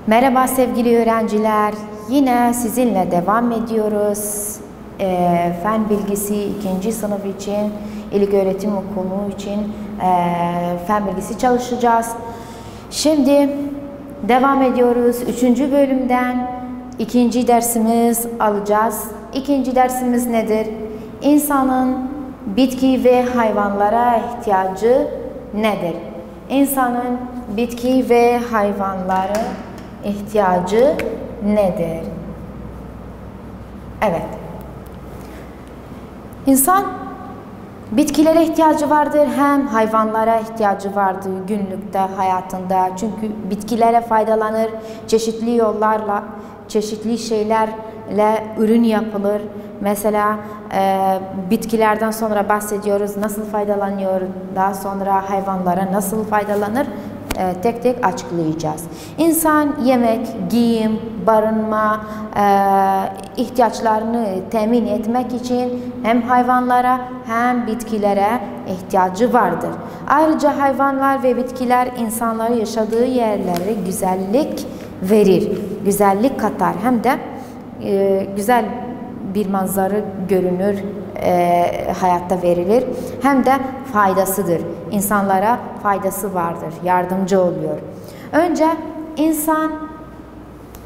Merhaba sevgili öğrenciler, yine sizinle devam ediyoruz. Fen bilgisi 2. sınıf için, ilköğretim okulu için fen bilgisi çalışacağız. Şimdi devam ediyoruz. 3. bölümden 2. dersimiz alacağız. 2. dersimiz nedir? İnsanın bitki ve hayvanlara ihtiyacı nedir? İnsanın bitki ve hayvanlara ihtiyacı nedir? Evet. İnsan bitkilere ihtiyacı vardır, hem hayvanlara ihtiyacı vardır günlükte hayatında. Çünkü bitkilere faydalanır, çeşitli yollarla, çeşitli şeylerle ürün yapılır. Mesela bitkilerden sonra bahsediyoruz, nasıl faydalanıyor, daha sonra hayvanlara nasıl faydalanır, tek tek açıklayacağız. İnsan yemek, giyim, barınma ihtiyaçlarını temin etmek için hem hayvanlara hem bitkilere ihtiyacı vardır. Ayrıca hayvanlar ve bitkiler insanların yaşadığı yerlere güzellik verir, güzellik katar, hem de güzel bir manzara görünür, hayatta verilir, hem de faydasıdır. İnsanlara faydası vardır, yardımcı oluyor. Önce insan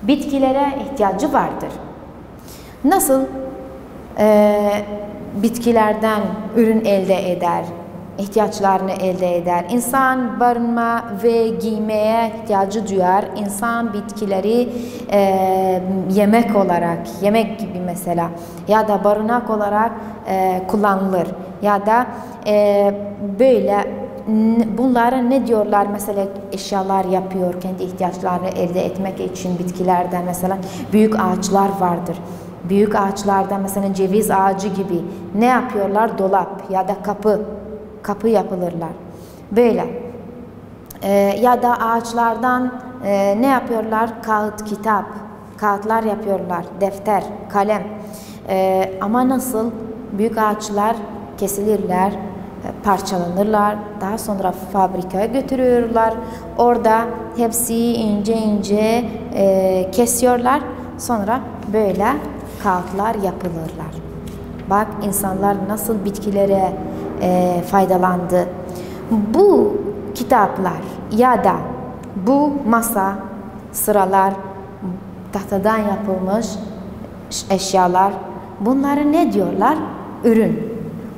bitkilere ihtiyacı vardır. Nasıl bitkilerden ürün elde eder, ihtiyaçlarını elde eder? İnsan barınma ve giymeye ihtiyacı duyar. İnsan bitkileri yemek olarak, yemek gibi mesela, ya da barınak olarak kullanılır. Ya da böyle bunlara ne diyorlar? Mesela eşyalar yapıyor, kendi ihtiyaçlarını elde etmek için bitkilerden. Mesela büyük ağaçlar vardır. Büyük ağaçlarda mesela ceviz ağacı gibi ne yapıyorlar? Dolap ya da kapı yapılırlar. Böyle. Ya da ağaçlardan ne yapıyorlar? Kağıt, kitap, kağıtlar yapıyorlar. Defter, kalem. Ama nasıl? Büyük ağaçlar kesilirler, parçalanırlar. Daha sonra fabrikaya götürüyorlar. Orada hepsi ince ince kesiyorlar. Sonra böyle kağıtlar yapılırlar. Bak insanlar nasıl bitkilere faydalandı. Bu kitaplar ya da bu masa, sıralar, tahtadan yapılmış eşyalar, bunlara ne diyorlar? Ürün.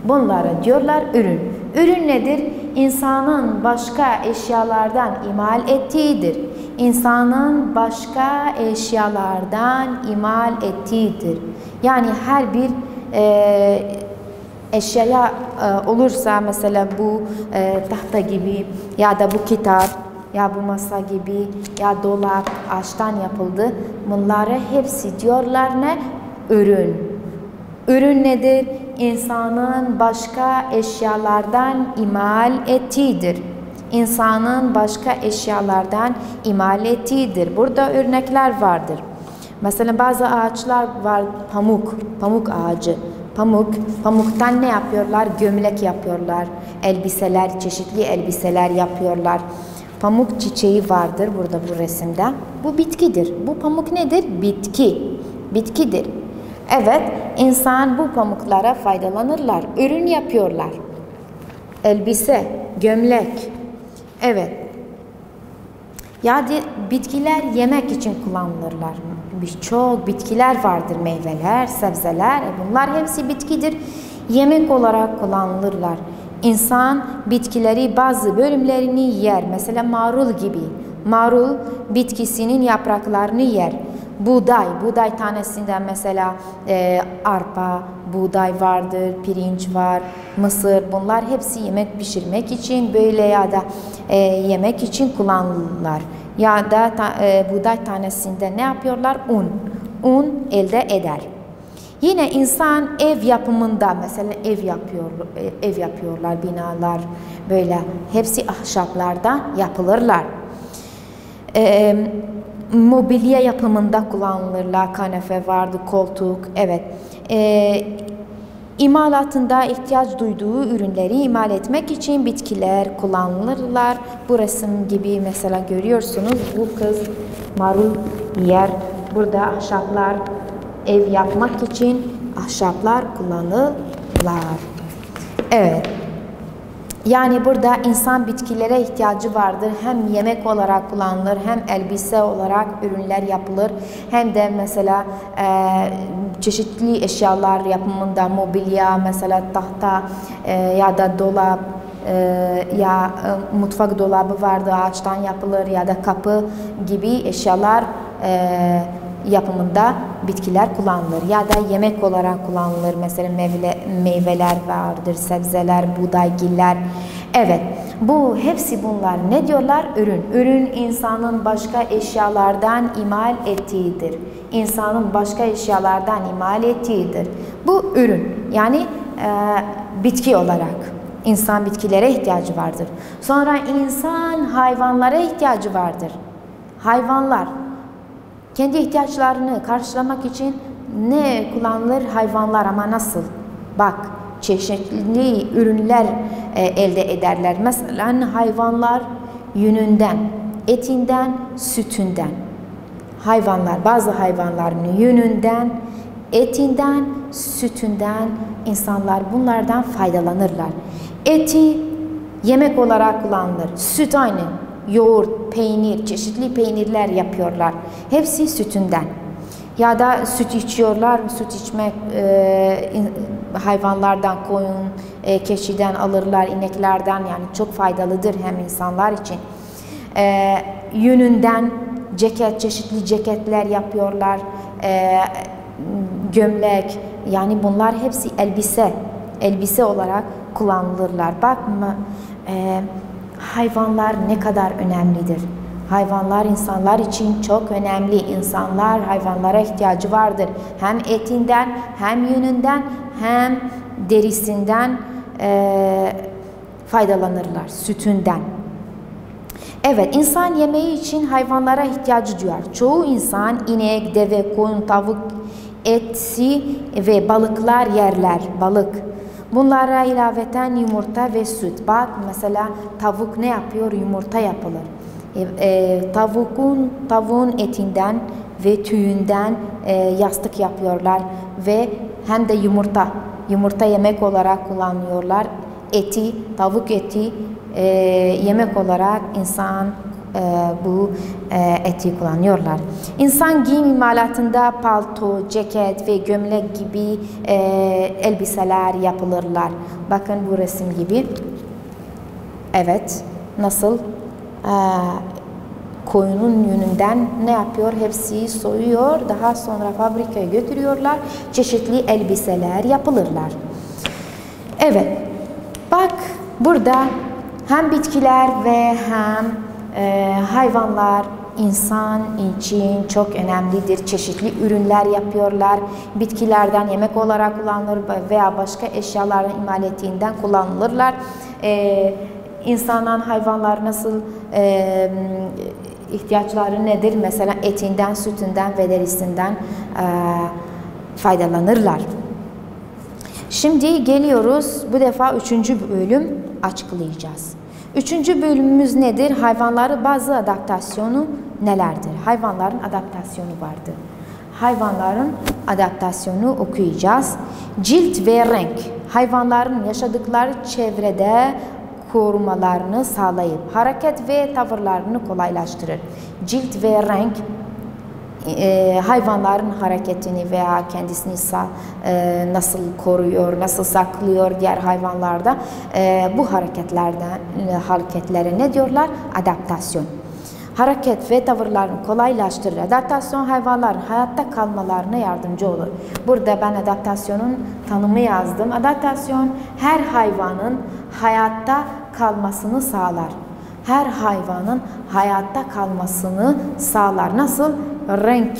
Bunlara diyorlar ürün. Ürün nedir? İnsanın başka eşyalardan imal ettiğidir. İnsanın başka eşyalardan imal ettiğidir. Yani her bir eşyaya olursa, mesela bu tahta gibi ya da bu kitap ya bu masa gibi ya dolap ağaçtan yapıldı. Bunlara hepsi diyorlar ne? Ürün. Ürün nedir? İnsanın başka eşyalardan imal ettiğidir. İnsanın başka eşyalardan imal ettiğidir. Burada örnekler vardır. Mesela bazı ağaçlar var, pamuk ağacı. Pamuktan ne yapıyorlar? Gömlek yapıyorlar. Elbiseler, çeşitli elbiseler yapıyorlar. Pamuk çiçeği vardır burada bu resimde. Bu bitkidir. Bu pamuk nedir? Bitki. Bitkidir. Evet, insan bu pamuklara faydalanırlar. Ürün yapıyorlar. Elbise, gömlek. Evet. Yani bitkiler yemek için kullanılırlar. Birçok bitkiler vardır, meyveler, sebzeler. Bunlar hepsi bitkidir. Yemek olarak kullanılırlar. İnsan bitkileri bazı bölümlerini yer. Mesela marul gibi. Marul bitkisinin yapraklarını yer. Buğday tanesinden mesela arpa, buğday vardır, pirinç var, mısır. Bunlar hepsi yemek pişirmek için böyle ya da yemek için kullanılırlar. Ya da buğday tanesinde ne yapıyorlar? Un elde eder. Yine insan ev yapımında mesela ev yapıyorlar, binalar böyle hepsi ahşaplardan yapılırlar. Mobilya yapımında kullanılırlar. Kanepe vardı, koltuk. Evet. İmalatında ihtiyaç duyduğu ürünleri imal etmek için bitkiler kullanılırlar. Bu resim gibi mesela görüyorsunuz, bu kız marul yer. Burada ahşaplar, ev yapmak için ahşaplar kullanırlar. Evet. Yani burada insan bitkilere ihtiyacı vardır. Hem yemek olarak kullanılır, hem elbise olarak ürünler yapılır. Hem de mesela çeşitli eşyalar yapımında mobilya, mesela tahta ya da dolap ya mutfak dolabı vardı, ağaçtan yapılır, ya da kapı gibi eşyalar yapımında bitkiler kullanılır. Ya da yemek olarak kullanılır. Mesela meyveler vardır, sebzeler, buğdaygiller. Evet, bu hepsi bunlar ne diyorlar? Ürün. Ürün insanın başka eşyalardan imal ettiğidir. İnsanın başka eşyalardan imal ettiğidir. Bu ürün. Yani bitki olarak. İnsan bitkilere ihtiyacı vardır. Sonra insan hayvanlara ihtiyacı vardır. Hayvanlar kendi ihtiyaçlarını karşılamak için ne kullanılır? Hayvanlar, ama nasıl? Bak, çeşitli ürünler elde ederler. Mesela hayvanlar yününden, etinden, sütünden. Hayvanlar, bazı hayvanların yününden, etinden, sütünden insanlar bunlardan faydalanırlar. Eti yemek olarak kullanılır. Süt aynı. Yoğurt, peynir, çeşitli peynirler yapıyorlar. Hepsi sütünden. Ya da süt içiyorlar. Süt içmek hayvanlardan, koyun, keçiden alırlar, ineklerden, yani çok faydalıdır hem insanlar için. Yününden ceket, çeşitli ceketler yapıyorlar. Gömlek, yani bunlar hepsi elbise olarak kullanılırlar. Bakma, hayvanlar ne kadar önemlidir. Hayvanlar insanlar için çok önemli. İnsanlar hayvanlara ihtiyacı vardır. Hem etinden, hem yününden, hem derisinden faydalanırlar, sütünden. Evet, insan yemeği için hayvanlara ihtiyacı duyar. Çoğu insan inek, deve, koyun, tavuk, eti ve balıklar yerler. Balık. Bunlara ilaveten yumurta ve süt. Bak mesela tavuk ne yapıyor? Yumurta yapılır. Tavuğun etinden ve tüyünden yastık yapıyorlar ve hem de yumurta yemek olarak kullanıyorlar. Tavuk eti yemek olarak insan bu eti kullanıyorlar. İnsan giyim imalatında palto, ceket ve gömlek gibi elbiseler yapılırlar. Bakın bu resim gibi. Evet, nasıl koyunun yününden ne yapıyor? Hepsi soyuyor. Daha sonra fabrikaya götürüyorlar. Çeşitli elbiseler yapılırlar. Evet, bak burada hem bitkiler ve hem hayvanlar insan için çok önemlidir. Çeşitli ürünler yapıyorlar. Bitkilerden yemek olarak kullanılır veya başka eşyaların imal ettiğinden kullanılırlar. İnsandan hayvanlar nasıl ihtiyaçları nedir? Mesela etinden, sütünden ve derisinden faydalanırlar. Şimdi geliyoruz. Bu defa 3. bölüm açıklayacağız. 3. bölümümüz nedir? Hayvanların bazı adaptasyonu nelerdir? Hayvanların adaptasyonu vardır. Hayvanların adaptasyonu okuyacağız. Cilt ve renk. Hayvanların yaşadıkları çevrede korumalarını sağlayıp hareket ve tavırlarını kolaylaştırır. Cilt ve renk hayvanların hareketini veya kendisini nasıl koruyor, nasıl saklıyor diğer hayvanlarda. Bu hareketlere ne diyorlar? Adaptasyon. Hareket ve tavırlarını kolaylaştırır. Adaptasyon hayvanların hayatta kalmalarına yardımcı olur. Burada ben adaptasyonun tanımı yazdım. Adaptasyon her hayvanın hayatta kalmasını sağlar. Her hayvanın hayatta kalmasını sağlar. Nasıl? Renk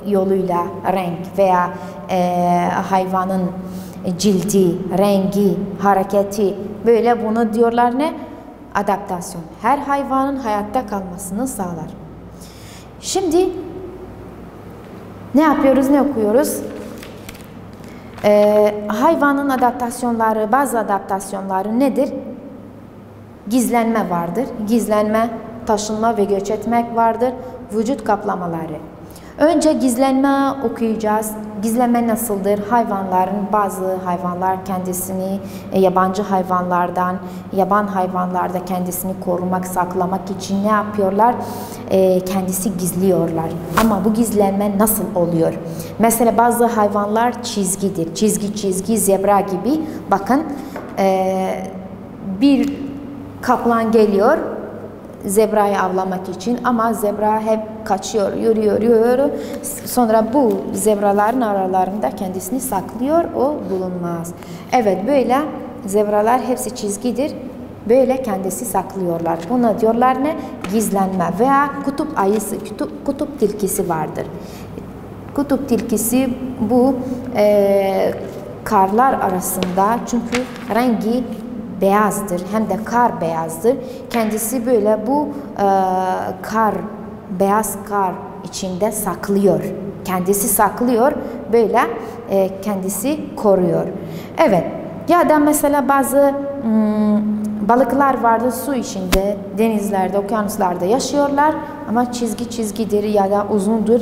yoluyla, renk veya hayvanın cildi, rengi, hareketi, böyle bunu diyorlar ne? Adaptasyon. Her hayvanın hayatta kalmasını sağlar. Şimdi ne yapıyoruz, ne okuyoruz? Hayvanın bazı adaptasyonları nedir? Gizlenme vardır. Gizlenme taşınma ve göç etmek vardır. Vücut kaplamaları. Önce gizlenme okuyacağız. Gizlenme nasıldır? Bazı hayvanlar kendisini yabancı hayvanlardan, yaban hayvanlarda kendisini korumak, saklamak için ne yapıyorlar? Kendisi gizliyorlar. Ama bu gizlenme nasıl oluyor? Mesela bazı hayvanlar çizgidir. Çizgi, zebra gibi. Bakın bir kaplan geliyor zebrayı avlamak için ama zebra hep kaçıyor, yürüyor. Sonra bu zebraların aralarında kendisini saklıyor, o bulunmaz. Evet, böyle zebralar hepsi çizgidir. Böyle kendisi saklıyorlar. Buna diyorlar ne? Gizlenme veya kutup ayısı, kutup tilkisi vardır. Kutup tilkisi bu karlar arasında, çünkü rengi beyazdır, hem de kar beyazdır. Kendisi böyle bu beyaz kar içinde saklıyor. Kendisi saklıyor, böyle kendisi koruyor. Evet, ya da mesela bazı balıklar vardır, su içinde, denizlerde, okyanuslarda yaşıyorlar ama çizgidir ya da uzundur.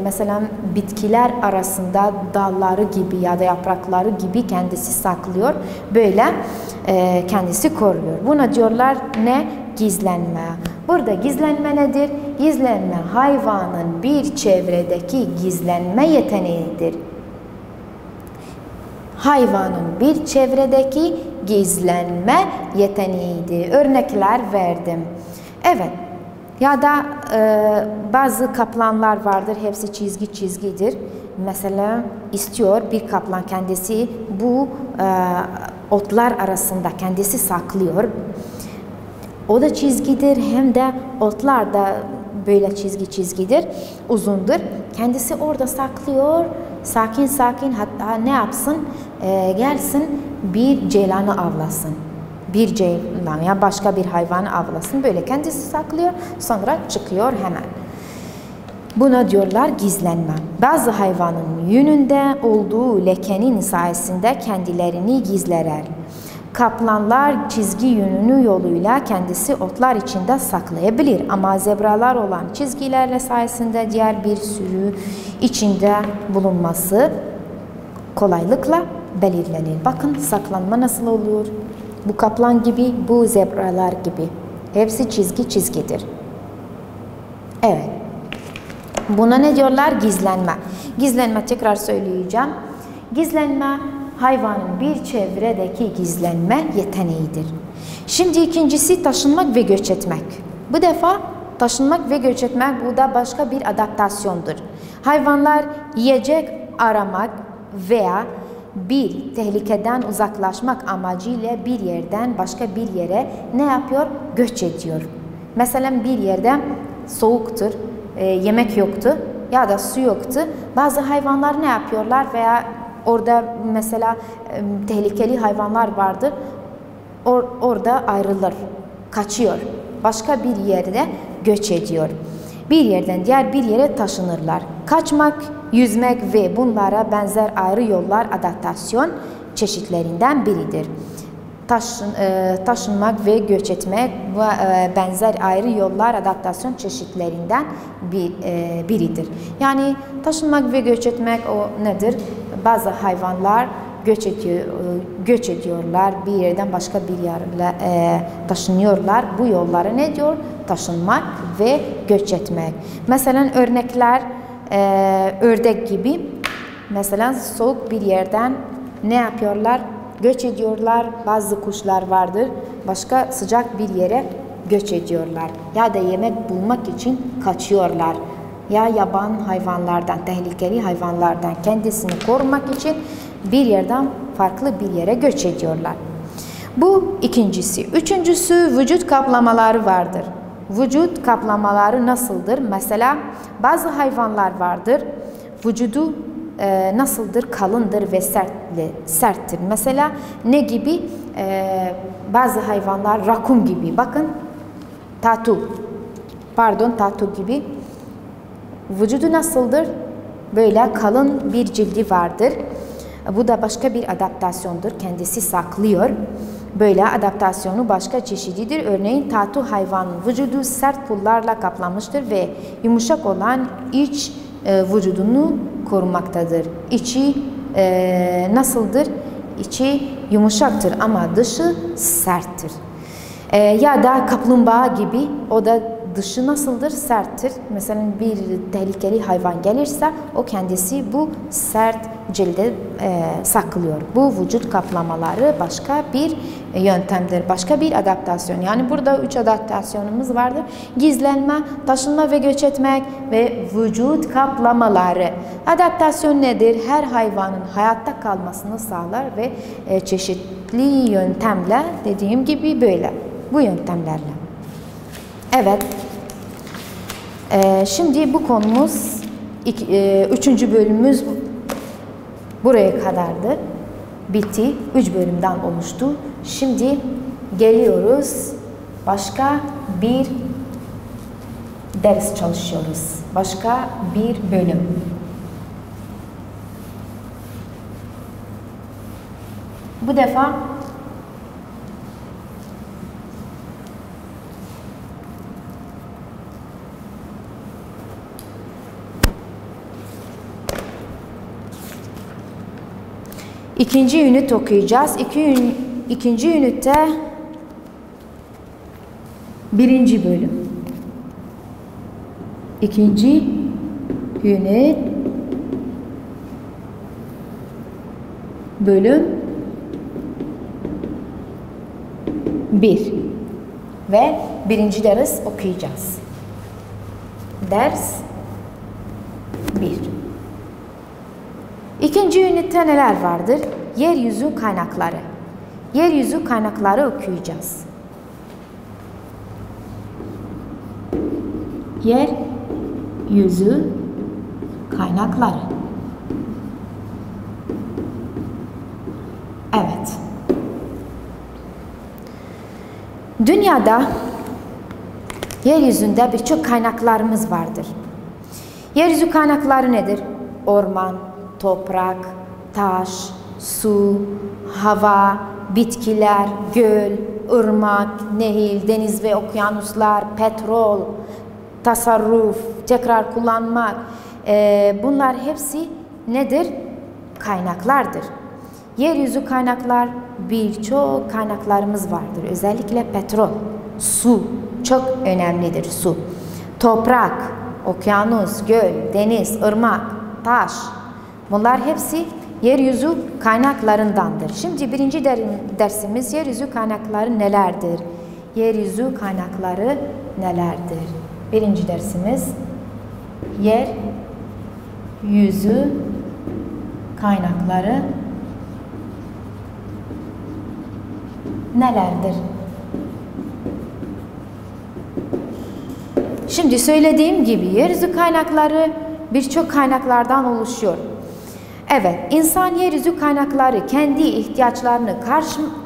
Mesela bitkiler arasında dalları gibi ya da yaprakları gibi kendisi saklıyor. Böyle kendisi koruyor. Buna diyorlar ne? Gizlenme. Burada gizlenme nedir? Gizlenme hayvanın bir çevredeki gizlenme yeteneğidir. Hayvanın bir çevredeki gizlenme yeteneğidir. Örnekler verdim. Evet. Ya da bazı kaplanlar vardır. Hepsi çizgidir. Mesela istiyor bir kaplan kendisi bu otlar arasında kendisi saklıyor. O da çizgidir, hem de otlar da böyle çizgidir, uzundur. Kendisi orada saklıyor, sakin, hatta ne yapsın? Gelsin bir ceylanı avlasın. Bir ceylan ya başka bir hayvanı avlasın. Böyle kendisi saklıyor, sonra çıkıyor hemen. Buna diyorlar gizlenme. Bazı hayvanın yününde olduğu lekenin sayesinde kendilerini gizlerler. Kaplanlar çizgi yününü yoluyla kendisi otlar içinde saklayabilir. Ama zebralar olan çizgilerle sayesinde diğer bir sürü içinde bulunması kolaylıkla belirlenir. Bakın saklanma nasıl oluyor? Bu kaplan gibi, bu zebralar gibi. Hepsi çizgidir. Evet. Buna ne diyorlar? Gizlenme. Gizlenme, tekrar söyleyeceğim. Gizlenme hayvanın bir çevredeki gizlenme yeteneğidir. Şimdi ikincisi taşınmak ve göç etmek. Bu defa taşınmak ve göç etmek, bu da başka bir adaptasyondur. Hayvanlar yiyecek aramak veya bir tehlikeden uzaklaşmak amacıyla bir yerden başka bir yere ne yapıyor? Göç ediyor. Mesela bir yerde soğuktur, yemek yoktu ya da su yoktu. Bazı hayvanlar ne yapıyorlar veya orada mesela tehlikeli hayvanlar vardır. Orada ayrılır, kaçıyor. Başka bir yerde göç ediyor. Bir yerden diğer bir yere taşınırlar. Kaçmak, yüzmek ve bunlara benzer ayrı yollar adaptasyon çeşitlerinden biridir. Taşınmak ve göç etmek ve benzer ayrı yollar adaptasyon çeşitlerinden biridir. Yani taşınmak ve göç etmek o nedir? Bazı hayvanlar göç ediyorlar, bir yerden başka bir yere taşınıyorlar. Bu yollara ne diyor? Taşınmak ve göç etmek. Mesela örnekler ördek gibi. Mesela soğuk bir yerden ne yapıyorlar? Göç ediyorlar. Bazı kuşlar vardır. Başka sıcak bir yere göç ediyorlar. Ya da yemek bulmak için kaçıyorlar. Ya yaban hayvanlardan, tehlikeli hayvanlardan kendisini korumak için bir yerden farklı bir yere göç ediyorlar. Bu ikincisi. Üçüncüsü vücut kaplamaları vardır. Vücut kaplamaları nasıldır? Mesela bazı hayvanlar vardır. Vücudu nasıldır? Kalındır ve serttir. Mesela ne gibi? Bazı hayvanlar rakun gibi. Bakın tatu gibi. Vücudu nasıldır? Böyle kalın bir cildi vardır. Bu da başka bir adaptasyondur. Kendisi saklıyor. Böyle adaptasyonu başka çeşididir. Örneğin tatu hayvanın vücudu sert pullarla kaplanmıştır ve yumuşak olan iç vücudunu korumaktadır. İçi nasıldır? İçi yumuşaktır ama dışı serttir. Ya da kaplumbağa gibi, o da dışı nasıldır? Serttir. Mesela bir tehlikeli hayvan gelirse o kendisi bu sert cilde saklıyor. Bu vücut kaplamaları başka bir yöntemdir. Başka bir adaptasyon. Yani burada 3 adaptasyonumuz vardır. Gizlenme, taşınma ve göç etmek ve vücut kaplamaları. Adaptasyon nedir? Her hayvanın hayatta kalmasını sağlar ve çeşitli yöntemle, dediğim gibi böyle. Bu yöntemlerle. Evet. Şimdi bu konumuz 3. bölümümüz buraya kadardı. Bitti. 3 bölümden oluştu. Şimdi geliyoruz. Başka bir ders çalışıyoruz. Başka bir bölüm. Bu defa İkinci ünit okuyacağız. İkinci ünitte 1. bölüm. İkinci ünit bölüm 1 ve 1. ders okuyacağız. Ders 1. İkinci ünitte neler vardır? Yeryüzü kaynakları. Yeryüzü kaynakları okuyacağız. Yeryüzü kaynakları. Evet. Dünyada yeryüzünde birçok kaynaklarımız vardır. Yeryüzü kaynakları nedir? Orman, toprak, taş, su, hava, bitkiler, göl, ırmak, nehir, deniz ve okyanuslar, petrol, tasarruf, tekrar kullanmak. Bunlar hepsi nedir? Kaynaklardır. Yeryüzü kaynaklar, birçok kaynaklarımız vardır. Özellikle petrol, su çok önemlidir, su. Toprak, okyanus, göl, deniz, ırmak, taş. Bunlar hepsi yeryüzü kaynaklarındandır. Şimdi 1. dersimiz yeryüzü kaynakları nelerdir? Yeryüzü kaynakları nelerdir? 1. dersimiz yeryüzü kaynakları nelerdir? Şimdi söylediğim gibi yeryüzü kaynakları birçok kaynaklardan oluşuyor. Evet, insan yeryüzü kaynakları kendi ihtiyaçlarını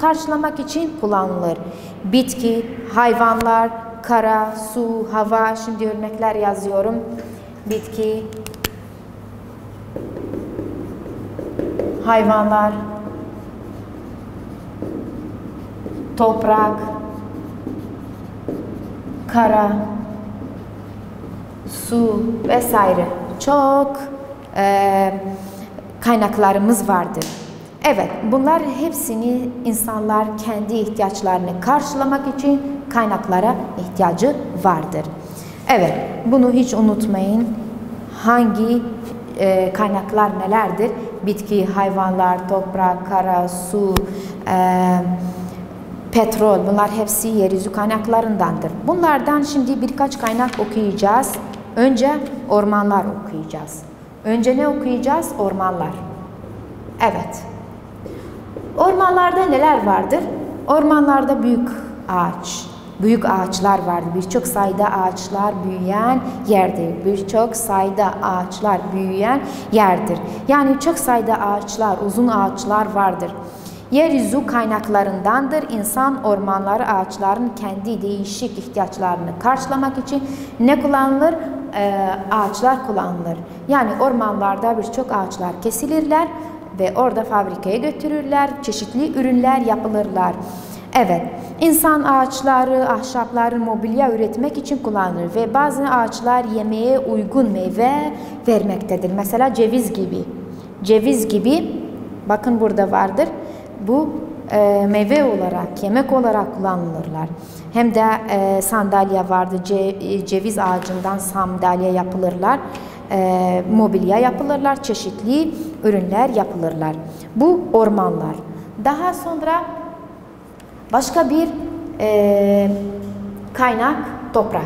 karşılamak için kullanılır. Bitki, hayvanlar, kara, su, hava. Şimdi örnekler yazıyorum. Bitki, hayvanlar, toprak, kara, su vesaire. Çok kaynaklarımız vardır. Evet, bunlar hepsini insanlar kendi ihtiyaçlarını karşılamak için kaynaklara ihtiyacı vardır. Evet, bunu hiç unutmayın. Hangi kaynaklar nelerdir? Bitki, hayvanlar, toprak, kara, su, petrol, bunlar hepsi yeryüzü kaynaklarındandır. Bunlardan şimdi birkaç kaynak okuyacağız. Önce ormanlar okuyacağız. Önce ne okuyacağız? Ormanlar. Evet. Ormanlarda neler vardır? Ormanlarda büyük ağaçlar vardır. Birçok sayıda ağaçlar büyüyen yerdir. Birçok sayıda ağaçlar büyüyen yerdir. Yani çok sayıda ağaçlar, uzun ağaçlar vardır. Yeryüzü kaynaklarındandır. İnsan ormanları, ağaçların kendi değişik ihtiyaçlarını karşılamak için ne kullanılır? Ağaçlar kullanılır. Yani ormanlarda birçok ağaçlar kesilirler ve orada fabrikaya götürürler. Çeşitli ürünler yapılırlar. Evet, insan ağaçları, ahşapları mobilya üretmek için kullanılır ve bazı ağaçlar yemeğe uygun meyve vermektedir. Mesela ceviz gibi. Ceviz gibi, bakın burada vardır. Bu meyve olarak, yemek olarak kullanılırlar. Hem de sandalye vardı. Ceviz ağacından sandalye yapılırlar. Mobilya yapılırlar. Çeşitli ürünler yapılırlar. Bu ormanlar. Daha sonra başka bir kaynak toprak.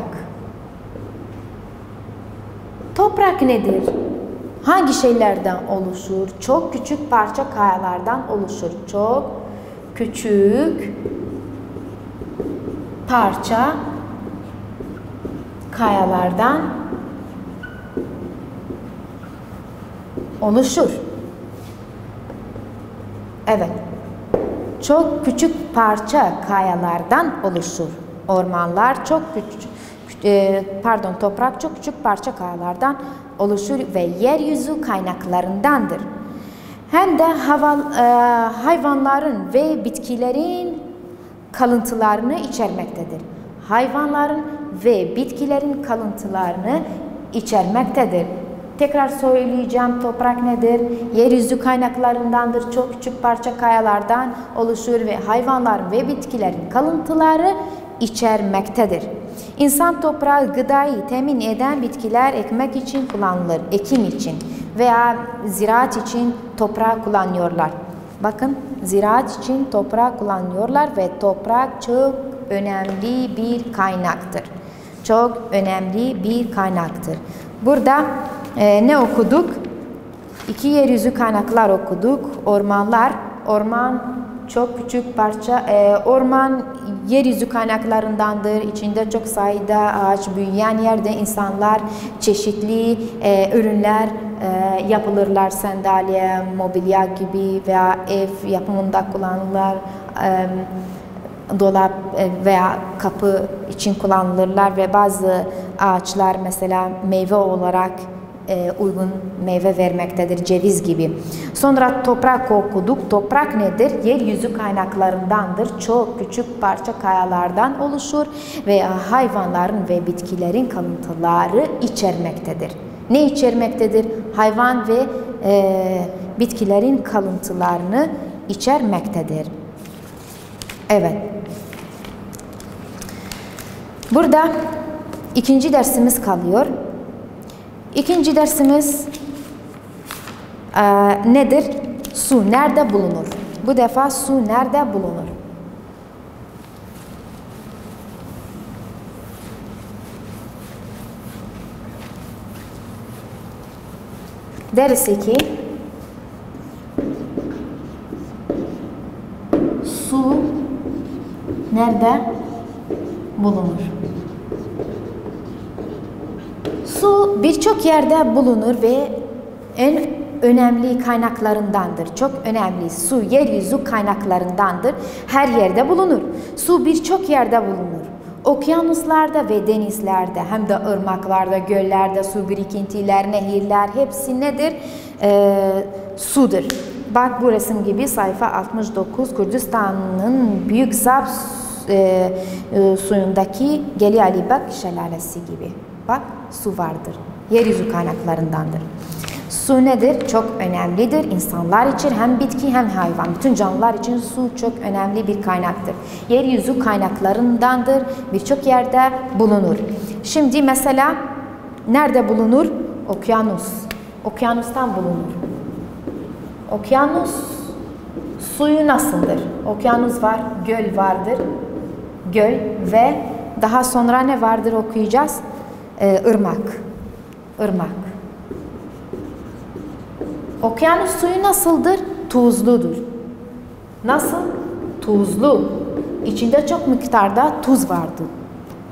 Toprak nedir? Hangi şeylerden oluşur? Çok küçük parça kayalardan oluşur. Çok küçük parça kayalardan oluşur. Evet. Çok küçük parça kayalardan oluşur. Ormanlar çok küçük, toprak çok küçük parça kayalardan oluşur ve yeryüzü kaynaklarındandır. Hem de hayvanların ve bitkilerin kalıntılarını içermektedir. Hayvanların ve bitkilerin kalıntılarını içermektedir. Tekrar söyleyeceğim, toprak nedir? Yeryüzü kaynaklarındandır. Çok küçük parça kayalardan oluşur ve hayvanlar ve bitkilerin kalıntıları içermektedir. İnsan toprağı gıdayı temin eden bitkiler ekmek için kullanılır, ekim için veya ziraat için toprağı kullanıyorlar. Bakın, ziraat için toprağı kullanıyorlar ve toprak çok önemli bir kaynaktır. Çok önemli bir kaynaktır. Burada ne okuduk? İki yeryüzü kaynaklar okuduk. Ormanlar, orman çok küçük parça, orman yeryüzü kaynaklarındandır. İçinde çok sayıda ağaç büyüyen yerde insanlar çeşitli ürünler yapılırlar. Sandalye, mobilya gibi veya ev yapımında kullanılır. Dolap veya kapı için kullanılırlar ve bazı ağaçlar mesela meyve olarak uygun meyve vermektedir, ceviz gibi. Sonra toprak okuduk. Toprak nedir? Yeryüzü kaynaklarındandır. Çok küçük parça kayalardan oluşur ve hayvanların ve bitkilerin kalıntıları içermektedir. Ne içermektedir? Hayvan ve bitkilerin kalıntılarını içermektedir. Evet. Burada ikinci dersimiz kalıyor. İkinci dersimiz nedir? Su nerede bulunur? Bu defa su nerede bulunur? Ders 2. Su nerede bulunur? Su birçok yerde bulunur ve en önemli kaynaklarındandır. Çok önemli. Su yeryüzü kaynaklarındandır. Her yerde bulunur. Su birçok yerde bulunur. Okyanuslarda ve denizlerde hem de ırmaklarda, göllerde, su birikintiler, nehirler hepsi nedir? Sudur. Bak bu resim gibi sayfa 69 Kürdistan'ın Büyük Zab suyundaki Geli Alibak şelalesi gibi. Bak su vardır. Yeryüzü kaynaklarındandır. Su nedir? Çok önemlidir. İnsanlar için hem bitki hem hayvan. Bütün canlılar için su çok önemli bir kaynaktır. Yeryüzü kaynaklarındandır. Birçok yerde bulunur. Şimdi mesela nerede bulunur? Okyanus. Okyanustan bulunur. Okyanus suyu nasıldır? Okyanus var, göl vardır. Göl ve daha sonra ne vardır okuyacağız? Irmak. Irmak. Okyanus suyu nasıldır? Tuzludur. Nasıl? Tuzlu. İçinde çok miktarda tuz vardır.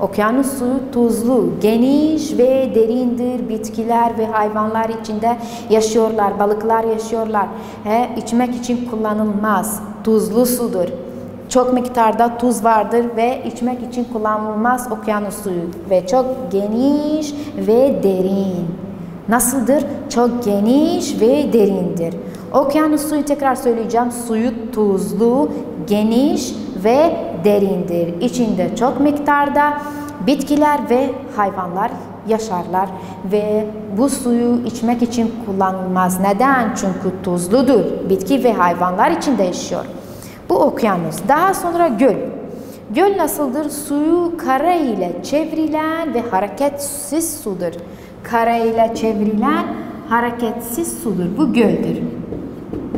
Okyanus suyu tuzlu, geniş ve derindir. Bitkiler ve hayvanlar içinde yaşıyorlar, balıklar yaşıyorlar. İçmek için kullanılmaz. Tuzlu sudur. Çok miktarda tuz vardır ve içmek için kullanılmaz okyanus suyu. Ve çok geniş ve derin. Nasıldır? Çok geniş ve derindir. Okyanus suyu tekrar söyleyeceğim. Suyu tuzlu, geniş ve derindir. İçinde çok miktarda bitkiler ve hayvanlar yaşarlar ve bu suyu içmek için kullanılmaz. Neden? Çünkü tuzludur. Bitki ve hayvanlar içinde yaşıyor. Bu okyanus. Daha sonra göl. Göl nasıldır? Suyu kara ile çevrilen ve hareketsiz sudur. Kara ile çevrilen hareketsiz sudur. Bu göldür.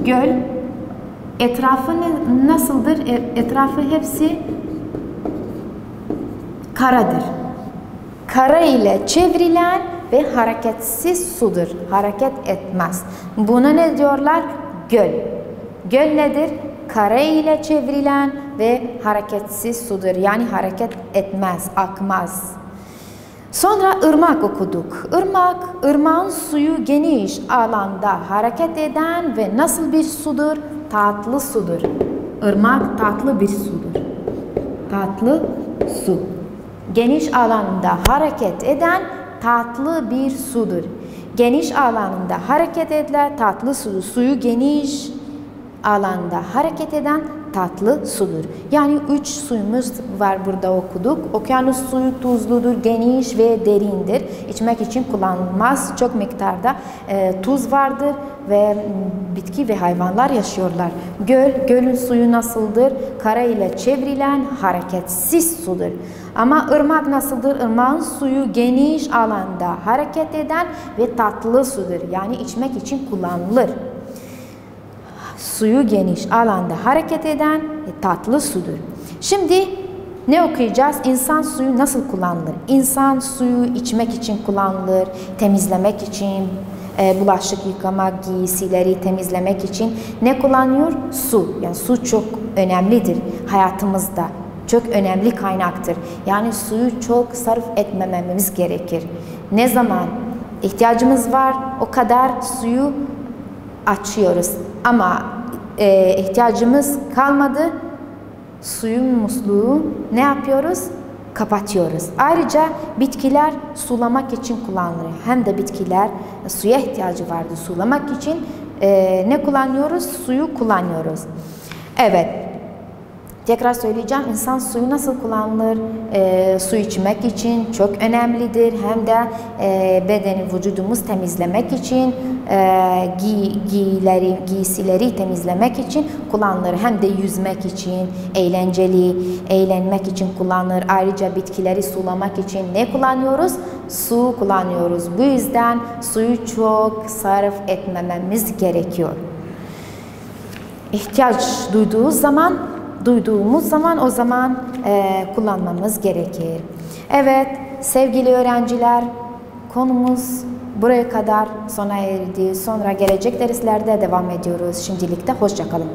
Göl etrafı nasıldır? Etrafı hepsi karadır. Kara ile çevrilen ve hareketsiz sudur. Hareket etmez. Buna ne diyorlar? Göl. Göl nedir? Kara ile çevrilen ve hareketsiz sudur. Yani hareket etmez, akmaz. Sonra ırmak okuduk. Irmağın suyu geniş alanda hareket eden ve nasıl bir sudur? Tatlı sudur. Irmak tatlı bir sudur. Tatlı su. Geniş alanda hareket eden tatlı bir sudur. Geniş alanda hareket eden tatlı sudur. Suyu geniş alanda hareket eden tatlı sudur. Yani 3 suyumuz var burada okuduk. Okyanus suyu tuzludur, geniş ve derindir. İçmek için kullanılmaz. Çok miktarda tuz vardır ve bitki ve hayvanlar yaşıyorlar. Gölün suyu nasıldır? Kara ile çevrilen hareketsiz sudur. Ama ırmak nasıldır? Irmağın suyu geniş alanda hareket eden ve tatlı sudur. Yani içmek için kullanılır. Suyu geniş alanda hareket eden tatlı sudur. Şimdi ne okuyacağız? İnsan suyu nasıl kullanılır? İnsan suyu içmek için kullanılır, temizlemek için, bulaşık yıkamak, giysileri temizlemek için ne kullanıyor? Su. Yani su çok önemlidir hayatımızda. Çok önemli kaynaktır. Yani suyu çok sarf etmememiz gerekir. Ne zaman ihtiyacımız var o kadar suyu açıyoruz. Ama ihtiyacımız kalmadı, suyun musluğu ne yapıyoruz? Kapatıyoruz. Ayrıca bitkiler sulamak için kullanılır. Hem de bitkiler suya ihtiyacı vardı. Sulamak için ne kullanıyoruz? Suyu kullanıyoruz. Evet. Tekrar söyleyeceğim. İnsan suyu nasıl kullanılır? Su içmek için çok önemlidir. Hem de bedeni, vücudumuz temizlemek için, giysileri temizlemek için kullanılır. Hem de yüzmek için, eğlenmek için kullanılır. Ayrıca bitkileri sulamak için ne kullanıyoruz? Su kullanıyoruz. Bu yüzden suyu çok sarf etmememiz gerekiyor. İhtiyaç duyduğumuz zaman o zaman kullanmamız gerekir. Evet sevgili öğrenciler, konumuz buraya kadar sona erdi. Sonra gelecek derslerde devam ediyoruz. Şimdilik de hoşça kalın.